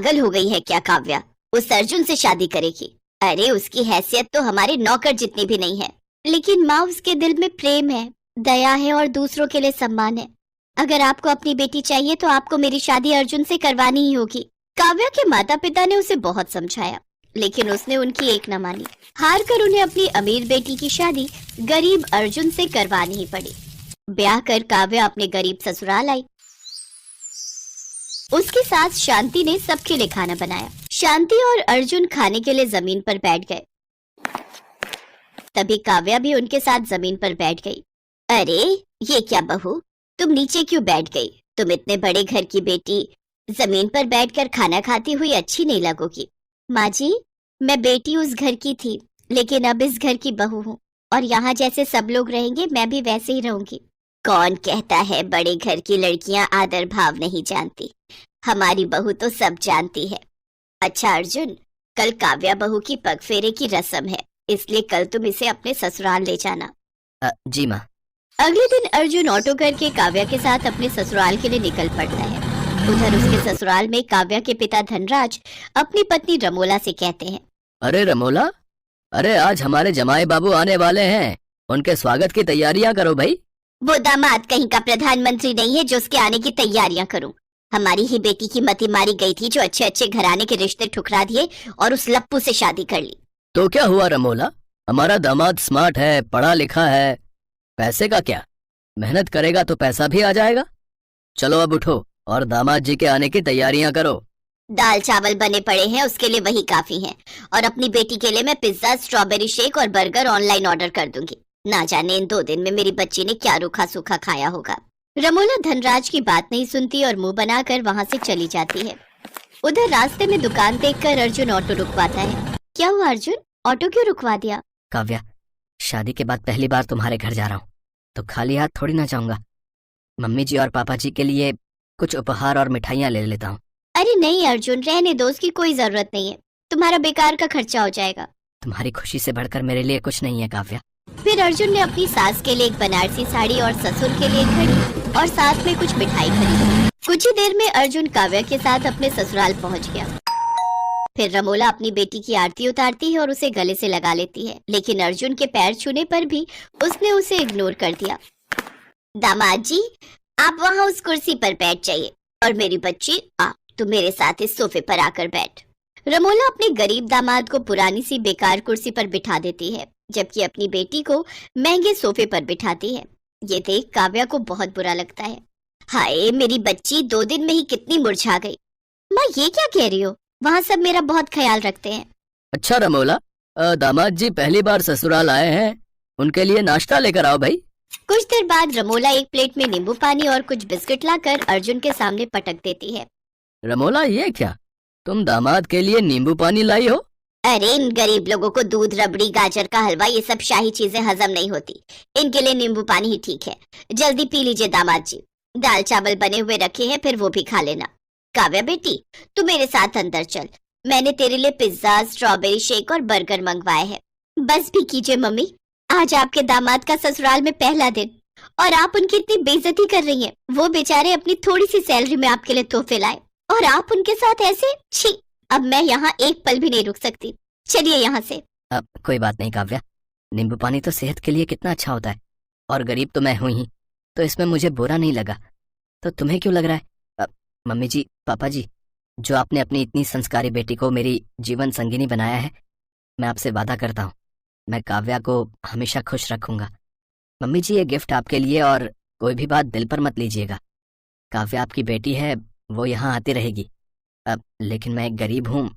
पागल हो गई है क्या काव्या? उस अर्जुन से शादी करेगी? अरे उसकी हैसियत तो हमारे नौकर जितनी भी नहीं है। लेकिन माँ, उसके दिल में प्रेम है, दया है और दूसरों के लिए सम्मान है। अगर आपको अपनी बेटी चाहिए तो आपको मेरी शादी अर्जुन से करवानी ही होगी। काव्या के माता पिता ने उसे बहुत समझाया, लेकिन उसने उनकी एक न मानी। हार कर उन्हें अपनी अमीर बेटी की शादी गरीब अर्जुन से करवानी ही पड़ी। ब्याह कर काव्या अपने गरीब ससुराल आई। उसकी सास शांति ने सबके लिए खाना बनाया। शांति और अर्जुन खाने के लिए जमीन पर बैठ गए। तभी काव्या भी उनके साथ जमीन पर बैठ गई। अरे ये क्या बहू, तुम नीचे क्यों बैठ गई? तुम इतने बड़े घर की बेटी जमीन पर बैठकर खाना खाती हुई अच्छी नहीं लगोगी। माँ जी, मैं बेटी उस घर की थी, लेकिन अब इस घर की बहू हूँ और यहाँ जैसे सब लोग रहेंगे मैं भी वैसे ही रहूंगी। कौन कहता है बड़े घर की लड़कियां आदर भाव नहीं जानती? हमारी बहू तो सब जानती है। अच्छा अर्जुन, कल काव्या बहू की पग फेरे की रस्म है, इसलिए कल तुम इसे अपने ससुराल ले जाना। जी माँ। अगले दिन अर्जुन ऑटो करके काव्या के साथ अपने ससुराल के लिए निकल पड़ता है। उधर उसके ससुराल में काव्या के पिता धनराज अपनी पत्नी रमोला से कहते हैं, अरे रमोला, अरे आज हमारे जमाई बाबू आने वाले हैं, उनके स्वागत की तैयारियां करो भाई। वो दामाद कहीं का प्रधानमंत्री नहीं है जो उसके आने की तैयारियां करूं। हमारी ही बेटी की मति मारी गई थी जो अच्छे अच्छे घराने के रिश्ते ठुकरा दिए और उस लप्पू से शादी कर ली। तो क्या हुआ रमोला, हमारा दामाद स्मार्ट है, पढ़ा लिखा है, पैसे का क्या, मेहनत करेगा तो पैसा भी आ जाएगा। चलो अब उठो और दामाद जी के आने की तैयारियां करो। दाल चावल बने पड़े हैं, उसके लिए वही काफी है। और अपनी बेटी के लिए मैं पिज्जा, स्ट्रॉबेरी शेक और बर्गर ऑनलाइन ऑर्डर कर दूंगी। ना जाने इन 2 दिन में मेरी बच्ची ने क्या रूखा सूखा खाया होगा। रमोला धनराज की बात नहीं सुनती और मुंह बनाकर वहां से चली जाती है। उधर रास्ते में दुकान देखकर अर्जुन ऑटो रुकवाता है। क्या हुआ अर्जुन, ऑटो क्यों रुकवा दिया? काव्या, शादी के बाद पहली बार तुम्हारे घर जा रहा हूँ, तो खाली हाथ थोड़ी ना जाऊंगा। मम्मी जी और पापा जी के लिए कुछ उपहार और मिठाइयाँ ले लेता हूँ। अरे नहीं अर्जुन, रहने दो, उसकी कोई जरूरत नहीं है। तुम्हारा बेकार का खर्चा हो जाएगा। तुम्हारी खुशी से बढ़कर मेरे लिए कुछ नहीं है काव्या। फिर अर्जुन ने अपनी सास के लिए एक बनारसी साड़ी और ससुर के लिए घड़ी और साथ में कुछ मिठाई खरीदी। कुछ ही देर में अर्जुन काव्या के साथ अपने ससुराल पहुंच गया। फिर रमोला अपनी बेटी की आरती उतारती है और उसे गले से लगा लेती है, लेकिन अर्जुन के पैर छूने पर भी उसने उसे इग्नोर कर दिया। दामाद जी, आप वहाँ उस कुर्सी पर बैठ जाइए और मेरी बच्ची तुम मेरे साथ इस सोफे पर आकर बैठ। रमोला अपने गरीब दामाद को पुरानी सी बेकार कुर्सी पर बिठा देती है, जबकि अपनी बेटी को महंगे सोफे पर बिठाती है। ये देख काव्या को बहुत बुरा लगता है। हाय, मेरी बच्ची 2 दिन में ही कितनी मुरझा गई। माँ, ये क्या कह रही हो? वहाँ सब मेरा बहुत ख्याल रखते हैं। अच्छा रमोला, दामाद जी पहली बार ससुराल आए हैं, उनके लिए नाश्ता लेकर आओ भाई। कुछ देर बाद रमोला एक प्लेट में नींबू पानी और कुछ बिस्किट लाकर अर्जुन के सामने पटक देती है। रमोला, ये क्या, तुम दामाद के लिए नींबू पानी लाई हो? अरे इन गरीब लोगों को दूध, रबड़ी, गाजर का हलवा, ये सब शाही चीजें हजम नहीं होती। इनके लिए नींबू पानी ही ठीक है। जल्दी पी लीजिए दामाद जी। दाल चावल बने हुए रखे हैं, फिर वो भी खा लेना। काव्या बेटी, तू मेरे साथ अंदर चल। मैंने तेरे लिए पिज्जा, स्ट्रॉबेरी शेक और बर्गर मंगवाए हैं। बस भी कीजिए मम्मी, आज आपके दामाद का ससुराल में पहला दिन और आप उनकी इतनी बेइज्जती कर रही हैं। वो बेचारे अपनी थोड़ी सी सैलरी में आपके लिए तोहफे लाए और आप उनके साथ ऐसे। छी, अब मैं यहाँ एक पल भी नहीं रुक सकती। चलिए यहाँ से। अब कोई बात नहीं काव्या, नींबू पानी तो सेहत के लिए कितना अच्छा होता है, और गरीब तो मैं हूं ही, तो इसमें मुझे बुरा नहीं लगा। तो तुम्हें क्यों लग रहा है? मम्मी जी, पापा जी, जो आपने अपनी इतनी संस्कारी बेटी को मेरी जीवन संगिनी बनाया है, मैं आपसे वादा करता हूँ मैं काव्या को हमेशा खुश रखूंगा। मम्मी जी, ये गिफ्ट आपके लिए, और कोई भी बात दिल पर मत लीजिएगा। काव्या आपकी बेटी है, वो यहाँ आती रहेगी। लेकिन मैं एक गरीब हूँ,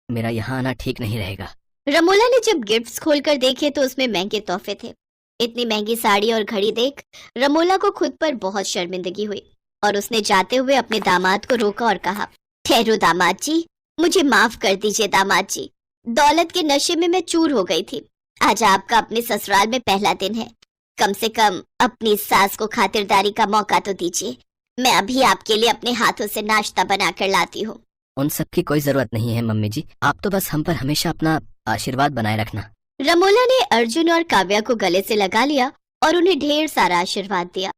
मेरा यहाँ आना ठीक नहीं रहेगा। रमोला ने जब गिफ्ट्स खोलकर देखे तो उसमें महंगे तोहफे थे। इतनी महंगी साड़ी और घड़ी देख रमोला को खुद पर बहुत शर्मिंदगी हुई और उसने जाते हुए अपने दामाद को रोका और कहा, ठहरो दामाद जी, मुझे माफ कर दीजिए दामाद जी। दौलत के नशे में मैं चूर हो गई थी। आज आपका अपने ससुराल में पहला दिन है, कम से कम अपनी सास को खातिरदारी का मौका तो दीजिए। मैं अभी आपके लिए अपने हाथों से नाश्ता बनाकर लाती हूँ। उन सब की कोई जरूरत नहीं है मम्मी जी, आप तो बस हम पर हमेशा अपना आशीर्वाद बनाए रखना। रमोला ने अर्जुन और काव्या को गले से लगा लिया और उन्हें ढेर सारा आशीर्वाद दिया।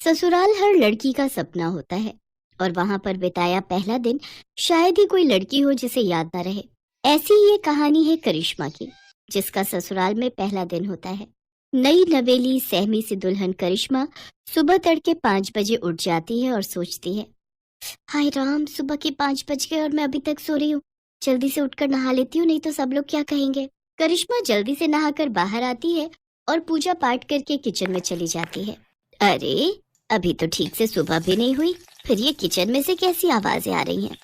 ससुराल हर लड़की का सपना होता है, और वहां पर बिताया पहला दिन शायद ही कोई लड़की हो जिसे याद ना रहे। ऐसी ही एक कहानी है करिश्मा की, जिसका ससुराल में पहला दिन होता है। नई नवेली सहमी सी दुल्हन करिश्मा सुबह तड़के 5 बजे उठ जाती है और सोचती है, हाय राम, सुबह के 5 बज गए और मैं अभी तक सो रही हूँ। जल्दी से उठकर नहा लेती हूँ, नहीं तो सब लोग क्या कहेंगे। करिश्मा जल्दी से नहाकर बाहर आती है और पूजा पाठ करके किचन में चली जाती है। अरे, अभी तो ठीक से सुबह भी नहीं हुई, फिर ये किचन में से कैसी आवाजें आ रही हैं?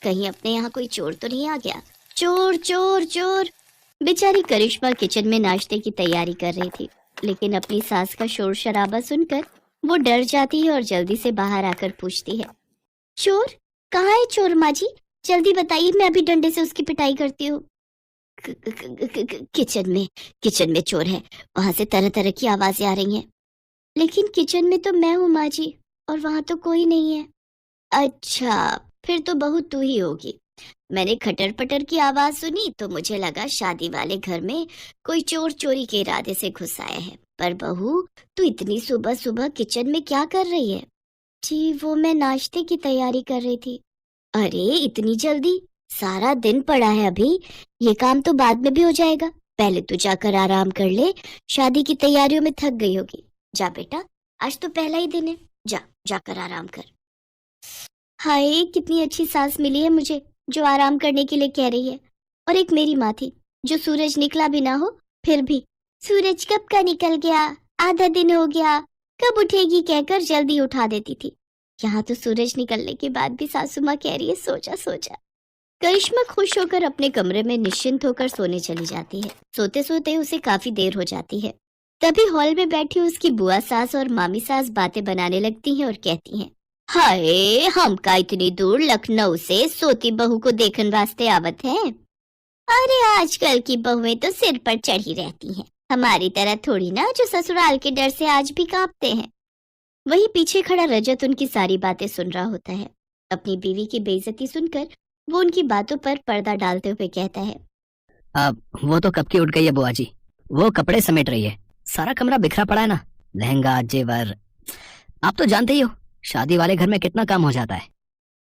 कहीं अपने यहाँ कोई चोर तो नहीं आ गया? चोर चोर चोर! बेचारी करिश्मा किचन में नाश्ते की तैयारी कर रही थी, लेकिन अपनी सास का शोर शराबा सुनकर वो डर जाती है और जल्दी से बाहर आकर पूछती है, चोर? कहाँ है चोर माँ जी? जल्दी बताइए, मैं अभी डंडे से उसकी पिटाई करती हूँ। किचन में चोर है, वहां से तरह तरह की आवाजें आ रही हैं। लेकिन किचन में तो मैं हूँ माँ जी, और वहां तो कोई नहीं है। अच्छा, फिर तो बहू तू ही होगी। मैंने खटर पटर की आवाज सुनी तो मुझे लगा शादी वाले घर में कोई चोर चोरी के इरादे से घुस आया है। पर बहू, तू इतनी सुबह सुबह किचन में क्या कर रही है? जी, वो मैं नाश्ते की तैयारी कर रही थी। अरे, इतनी जल्दी? सारा दिन पड़ा है अभी, ये काम तो बाद में भी हो जाएगा। पहले तू जाकर आराम कर ले, शादी की तैयारियों में थक गई होगी। जा बेटा, आज तो पहला ही दिन है, जाकर आराम कर। हाय, कितनी अच्छी सास मिली है मुझे, जो आराम करने के लिए कह रही है। और एक मेरी माँ थी, जो सूरज निकला भी ना हो फिर भी, सूरज कब का निकल गया, आधा दिन हो गया, कब उठेगी कहकर जल्दी उठा देती थी। यहाँ तो सूरज निकलने के बाद भी सासू माँ कह रही है, सो जा सो जा। करिश्मा खुश होकर अपने कमरे में निश्चिंत होकर सोने चली जाती है। सोते सोते उसे काफी देर हो जाती है। तभी हॉल में बैठी उसकी बुआ सास और मामी सास बातें बनाने लगती हैं और कहती हैं, हाय, हम का इतनी दूर लखनऊ से सोती बहू को देखने वास्ते आवत है। अरे, आजकल की बहुएं तो सिर पर चढ़ी रहती हैं, हमारी तरह थोड़ी ना, जो ससुराल के डर से आज भी कांपते हैं। वहीं पीछे खड़ा रजत उनकी सारी बातें सुन रहा होता है। अपनी बीवी की बेइज्जती सुनकर वो उनकी बातों पर पर्दा डालते हुए कहता है, अब वो तो कब की उठ गई है बुआ जी, वो कपड़े समेट रही है, सारा कमरा बिखरा पड़ा है ना, लहंगा जेवर। आप तो जानते ही हो, शादी वाले घर में कितना काम हो जाता है।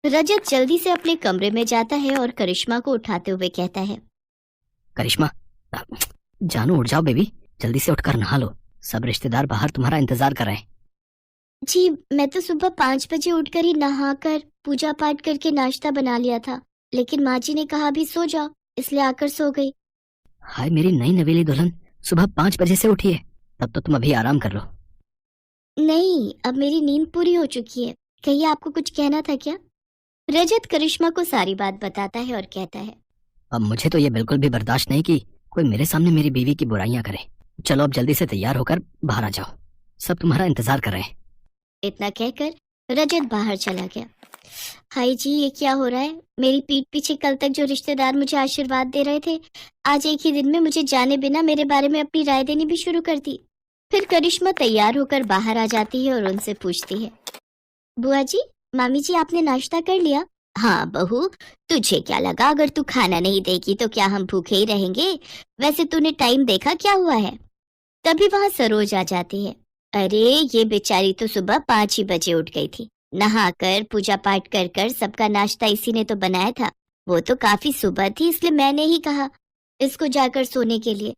रजत जल्दी से अपने कमरे में जाता है और करिश्मा को उठाते हुए कहता है, करिश्मा, जानू उठ जाओ बेबी, जल्दी से उठकर नहा लो, सब रिश्तेदार बाहर तुम्हारा इंतजार कर रहे हैं। जी, मैं तो सुबह 5 बजे उठकर ही नहाकर पूजा पाठ करके नाश्ता बना लिया था, लेकिन माँ जी ने कहा भी सो जाओ, इसलिए आकर सो गई। हाय मेरी नई नवेली दुल्हन, सुबह 5 बजे से उठी है, तब तो तुम अभी आराम कर लो। नहीं, अब मेरी नींद पूरी हो चुकी है। कहिए, आपको कुछ कहना था क्या? रजत करिश्मा को सारी बात बताता है और कहता है, अब मुझे तो ये बिल्कुल भी बर्दाश्त नहीं कि कोई मेरे सामने मेरी बीवी की बुराइयां करे। चलो अब जल्दी से तैयार होकर बाहर आ जाओ, सब तुम्हारा इंतजार कर रहे हैं। इतना कहकर रजत बाहर चला गया। हाय जी, ये क्या हो रहा है? मेरी पीठ पीछे कल तक जो रिश्तेदार मुझे आशीर्वाद दे रहे थे, आज एक ही दिन में मुझे जाने बिना मेरे बारे में अपनी राय देनी भी शुरू कर दी। फिर करिश्मा तैयार होकर बाहर आ जाती है और उनसे पूछती है, बुआ जी, मामी जी, आपने नाश्ता कर लिया? हाँ बहू, तुझे क्या लगा अगर तू खाना नहीं देगी तो क्या हम भूखे ही रहेंगे? वैसे तूने टाइम देखा क्या हुआ है? तभी वहाँ सरोज आ जाती है। अरे, ये बेचारी तो सुबह 5 ही बजे उठ गई थी, नहाकर पूजा पाठ कर कर सबका नाश्ता इसी ने तो बनाया था। वो तो काफी सुबह थी, इसलिए मैंने ही कहा इसको जाकर सोने के लिए।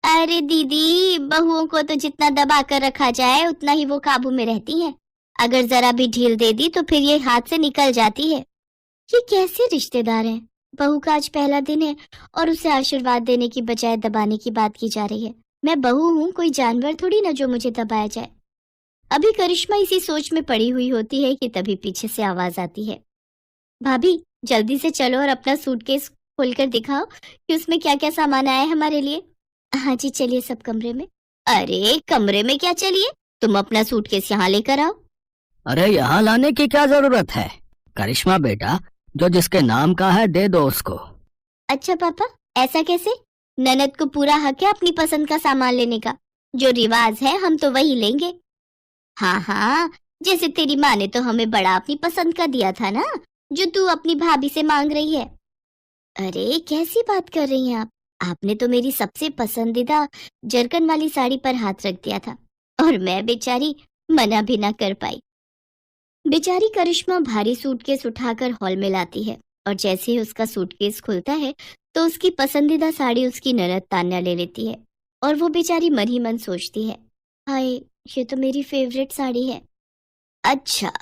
अरे दीदी, बहुओं को तो जितना दबा कर रखा जाए उतना ही वो काबू में रहती हैं। अगर जरा भी ढील दे दी तो फिर ये हाथ से निकल जाती है। ये कैसे रिश्तेदार हैं? बहू का आज पहला दिन है और उसे आशीर्वाद देने की बजाय दबाने की बात की जा रही है। मैं बहू हूँ, कोई जानवर थोड़ी ना जो मुझे दबाया जाए। अभी करिश्मा इसी सोच में पड़ी हुई होती है कि तभी पीछे से आवाज आती है, भाभी, जल्दी से चलो और अपना सूटकेस खोलकर दिखाओ कि उसमें क्या क्या सामान आया है हमारे लिए। हाँ जी, चलिए सब कमरे में। अरे, कमरे में क्या चलिए, तुम अपना सूटकेस यहाँ लेकर आओ। अरे यहाँ लाने की क्या जरूरत है, करिश्मा बेटा, जो जिसके नाम का है दे दो उसको। अच्छा पापा, ऐसा कैसे? ननद को पूरा हक है अपनी पसंद का सामान लेने का, जो रिवाज है हम तो वही लेंगे। हाँ हाँ, जैसे तेरी माँ ने तो हमें बड़ा अपनी पसंद का दिया था ना, जो तू अपनी भाभी से मांग रही है। अरे, कैसी बात कर रही हैं आप? आपने तो मेरी सबसे पसंदीदा जरकन वाली साड़ी पर हाथ रख दिया था और मैं बेचारी मना भी ना कर पाई। बेचारी करिश्मा भारी सूटकेस उठाकर हॉल में लाती है और जैसे ही उसका सूटकेस खुलता है तो उसकी पसंदीदा साड़ी उसकी ननद तान्या ले लेती है और वो बेचारी मन ही मन सोचती है, हाय ये तो मेरी फेवरेट साड़ी है। अच्छा,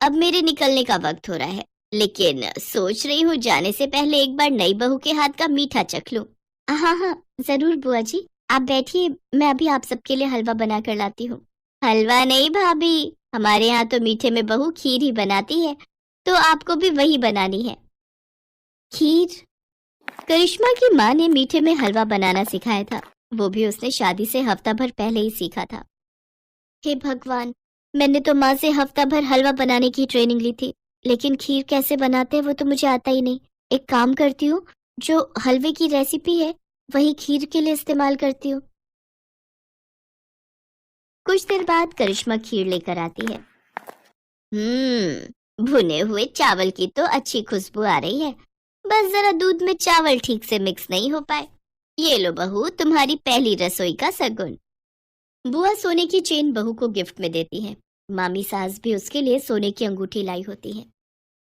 अब मेरे निकलने का वक्त हो रहा है, लेकिन सोच रही हूँ जाने से पहले एक बार नई बहू के हाथ का मीठा चख लूं। हाँ हाँ जरूर बुआ जी, आप बैठिए, मैं अभी आप सबके लिए हलवा बना कर लाती हूँ। हलवा नहीं भाभी, हमारे यहाँ तो मीठे में बहू खीर ही बनाती है, तो आपको भी वही बनानी है। खीर? करिश्मा की माँ ने मीठे में हलवा बनाना सिखाया था, वो भी उसने शादी से हफ्ता भर पहले ही सीखा था। हे भगवान, मैंने तो माँ से हफ्ता भर हलवा बनाने की ट्रेनिंग ली थी, लेकिन खीर कैसे बनाते हैं वो तो मुझे आता ही नहीं। एक काम करती हूँ, जो हलवे की रेसिपी है वही खीर के लिए इस्तेमाल करती हूँ। कुछ देर बाद करिश्मा खीर लेकर आती है। भुने हुए चावल की तो अच्छी खुशबू आ रही है, बस जरा दूध में चावल ठीक से मिक्स नहीं हो पाए। ये लो बहू, तुम्हारी पहली रसोई का सगुन। बुआ सोने की चेन बहू को गिफ्ट में देती है। मामी सास भी उसके लिए सोने की अंगूठी लाई होती है।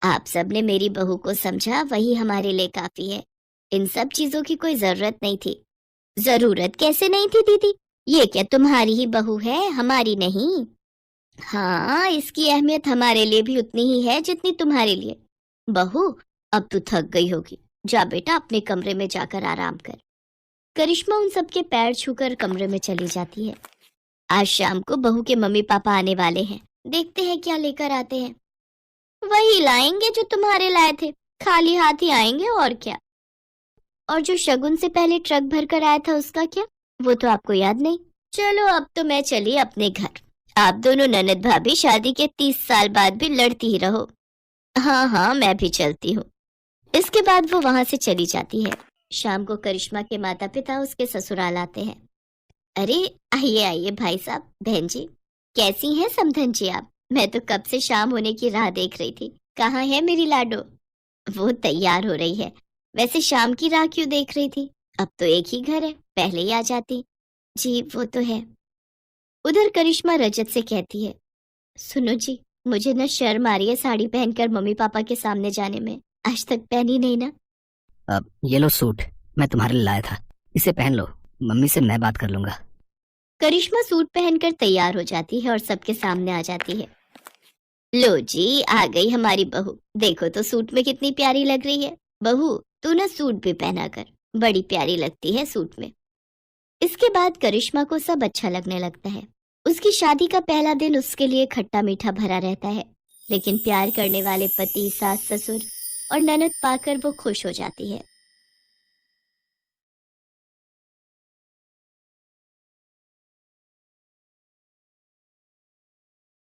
आप सब ने मेरी बहू को समझा, वही हमारे लिए काफी है। इन सब चीजों की कोई जरूरत नहीं थी। जरूरत कैसे नहीं थी दीदी? ये क्या तुम्हारी ही बहू है, हमारी नहीं? हाँ, इसकी अहमियत हमारे लिए भी उतनी ही है जितनी तुम्हारे लिए। बहू, अब तू थक गई होगी, जा बेटा अपने कमरे में जाकर आराम कर। करिश्मा उन सबके पैर छूकर कमरे में चली जाती है। आज शाम को बहू के मम्मी पापा आने वाले हैं, देखते हैं क्या लेकर आते हैं। वही लाएंगे जो तुम्हारे लाए थे, खाली हाथ ही आएंगे और क्या। और जो शगुन से पहले ट्रक भर कर आया था उसका क्या, वो तो आपको याद नहीं। चलो अब तो मैं चली अपने घर। आप दोनों ननद भाभी शादी के 30 साल बाद भी लड़ती ही रहो। हाँ हाँ, मैं भी चलती हूँ। इसके बाद वो वहां से चली जाती है। शाम को करिश्मा के माता पिता उसके ससुराल आते हैं। अरे आइए आइए भाई साहब, बहन जी, कैसी हैं समधन जी आप? मैं तो कब से शाम होने की राह देख रही थी। कहाँ है मेरी लाडो? वो तैयार हो रही है। वैसे शाम की राह क्यों देख रही थी? अब तो एक ही घर है, पहले ही आ जाती। जी वो तो है। उधर करिश्मा रजत से कहती है, सुनो जी, मुझे न शर्म आ रही है साड़ी पहनकर मम्मी पापा के सामने जाने में। आज तक पहनी नहीं ना। अब ये लो सूट, मैं तुम्हारे लिए लाया था, इसे पहन लो, मम्मी से मैं बात कर लूंगा। करिश्मा सूट पहनकर तैयार हो जाती है और सबके सामने आ जाती है। लो जी, आ गई हमारी बहू। देखो तो सूट में कितनी प्यारी लग रही है। बहू, तू ना सूट भी पहना कर, बड़ी प्यारी लगती है सूट में। इसके बाद करिश्मा को सब अच्छा लगने लगता है। उसकी शादी का पहला दिन उसके लिए खट्टा मीठा भरा रहता है, लेकिन प्यार करने वाले पति, सास, ससुर और ननद पाकर वो खुश हो जाती है।